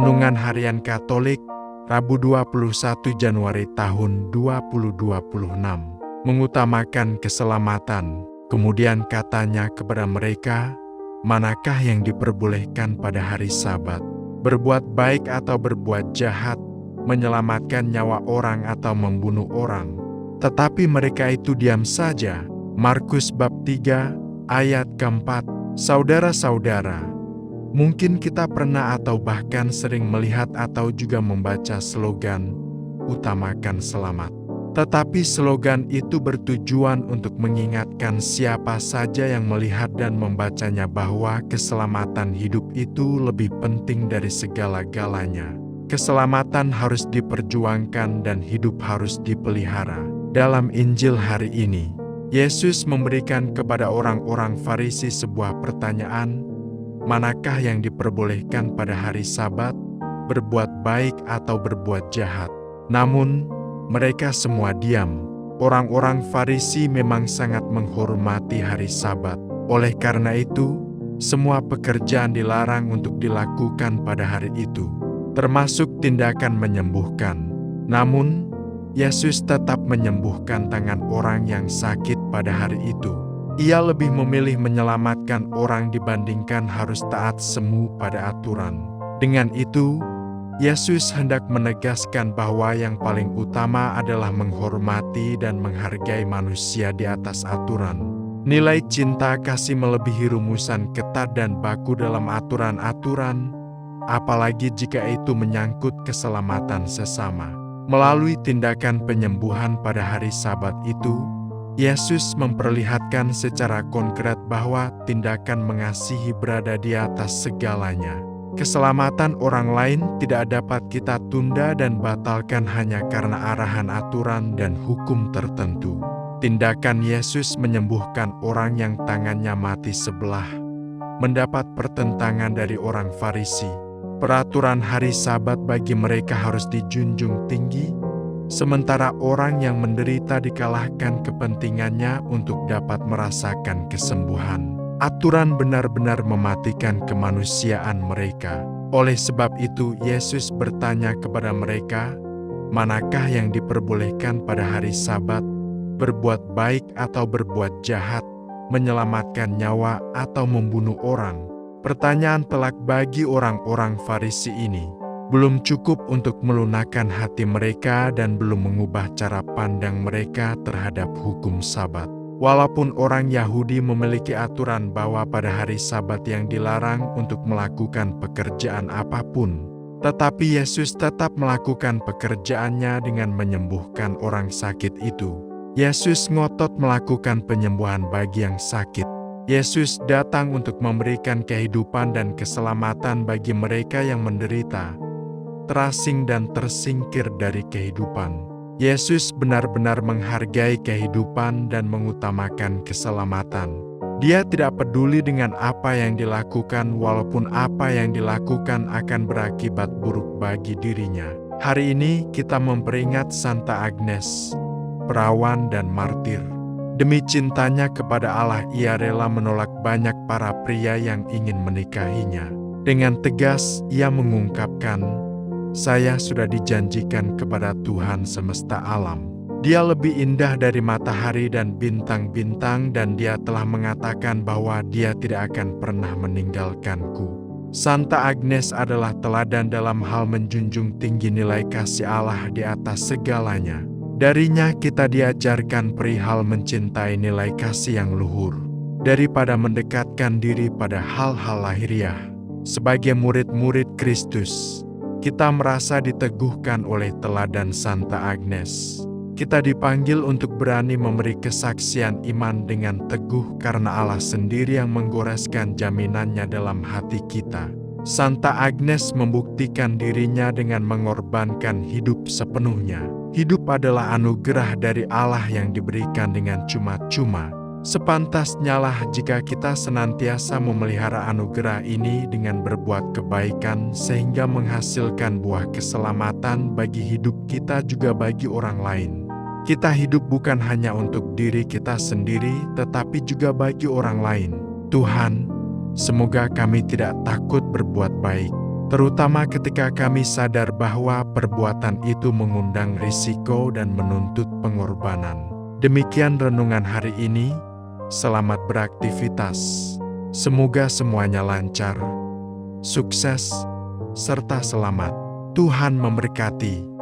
Renungan Harian Katolik, Rabu 21 Januari tahun 2026, mengutamakan keselamatan. Kemudian katanya kepada mereka, manakah yang diperbolehkan pada hari Sabat? Berbuat baik atau berbuat jahat, menyelamatkan nyawa orang atau membunuh orang? Tetapi mereka itu diam saja. Markus bab 3 ayat keempat. Saudara-saudara, mungkin kita pernah atau bahkan sering melihat atau juga membaca slogan, utamakan selamat. Tetapi slogan itu bertujuan untuk mengingatkan siapa saja yang melihat dan membacanya bahwa keselamatan hidup itu lebih penting dari segala-galanya. Keselamatan harus diperjuangkan dan hidup harus dipelihara. Dalam Injil hari ini, Yesus memberikan kepada orang-orang Farisi sebuah pertanyaan, manakah yang diperbolehkan pada hari Sabat, berbuat baik atau berbuat jahat? Namun, mereka semua diam. Orang-orang Farisi memang sangat menghormati hari Sabat. Oleh karena itu, semua pekerjaan dilarang untuk dilakukan pada hari itu, termasuk tindakan menyembuhkan. Namun, Yesus tetap menyembuhkan tangan orang yang sakit pada hari itu. Ia lebih memilih menyelamatkan orang dibandingkan harus taat semu pada aturan. Dengan itu, Yesus hendak menegaskan bahwa yang paling utama adalah menghormati dan menghargai manusia di atas aturan. Nilai cinta kasih melebihi rumusan ketat dan baku dalam aturan-aturan, apalagi jika itu menyangkut keselamatan sesama. Melalui tindakan penyembuhan pada hari Sabat itu, Yesus memperlihatkan secara konkret bahwa tindakan mengasihi berada di atas segalanya. Keselamatan orang lain tidak dapat kita tunda dan batalkan hanya karena arahan aturan dan hukum tertentu. Tindakan Yesus menyembuhkan orang yang tangannya mati sebelah mendapat pertentangan dari orang Farisi. Peraturan hari Sabat bagi mereka harus dijunjung tinggi, sementara orang yang menderita dikalahkan kepentingannya untuk dapat merasakan kesembuhan. Aturan benar-benar mematikan kemanusiaan mereka. Oleh sebab itu, Yesus bertanya kepada mereka, manakah yang diperbolehkan pada hari Sabat, berbuat baik atau berbuat jahat, menyelamatkan nyawa atau membunuh orang? Pertanyaan telak bagi orang-orang Farisi ini belum cukup untuk melunakkan hati mereka dan belum mengubah cara pandang mereka terhadap hukum Sabat. Walaupun orang Yahudi memiliki aturan bahwa pada hari Sabat yang dilarang untuk melakukan pekerjaan apapun, tetapi Yesus tetap melakukan pekerjaannya dengan menyembuhkan orang sakit itu. Yesus ngotot melakukan penyembuhan bagi yang sakit. Yesus datang untuk memberikan kehidupan dan keselamatan bagi mereka yang menderita, terasing dan tersingkir dari kehidupan. Yesus benar-benar menghargai kehidupan dan mengutamakan keselamatan. Dia tidak peduli dengan apa yang dilakukan, walaupun apa yang dilakukan akan berakibat buruk bagi dirinya. Hari ini kita memperingat Santa Agnes, perawan dan martir. Demi cintanya kepada Allah, ia rela menolak banyak para pria yang ingin menikahinya. Dengan tegas, ia mengungkapkan, "Saya sudah dijanjikan kepada Tuhan semesta alam. Dia lebih indah dari matahari dan bintang-bintang, dan Dia telah mengatakan bahwa Dia tidak akan pernah meninggalkanku." Santa Agnes adalah teladan dalam hal menjunjung tinggi nilai kasih Allah di atas segalanya. Darinya kita diajarkan perihal mencintai nilai kasih yang luhur, daripada mendekatkan diri pada hal-hal lahiriah. Sebagai murid-murid Kristus, kita merasa diteguhkan oleh teladan Santa Agnes. Kita dipanggil untuk berani memberi kesaksian iman dengan teguh karena Allah sendiri yang menggoreskan jaminannya dalam hati kita. Santa Agnes membuktikan dirinya dengan mengorbankan hidup sepenuhnya. Hidup adalah anugerah dari Allah yang diberikan dengan cuma-cuma. Sepantasnya lah jika kita senantiasa memelihara anugerah ini dengan berbuat kebaikan sehingga menghasilkan buah keselamatan bagi hidup kita juga bagi orang lain. Kita hidup bukan hanya untuk diri kita sendiri, tetapi juga bagi orang lain. Tuhan, semoga kami tidak takut berbuat baik. terutama ketika kami sadar bahwa perbuatan itu mengundang risiko dan menuntut pengorbanan. Demikian renungan hari ini. Selamat beraktivitas. Semoga semuanya lancar, sukses, serta selamat. Tuhan memberkati.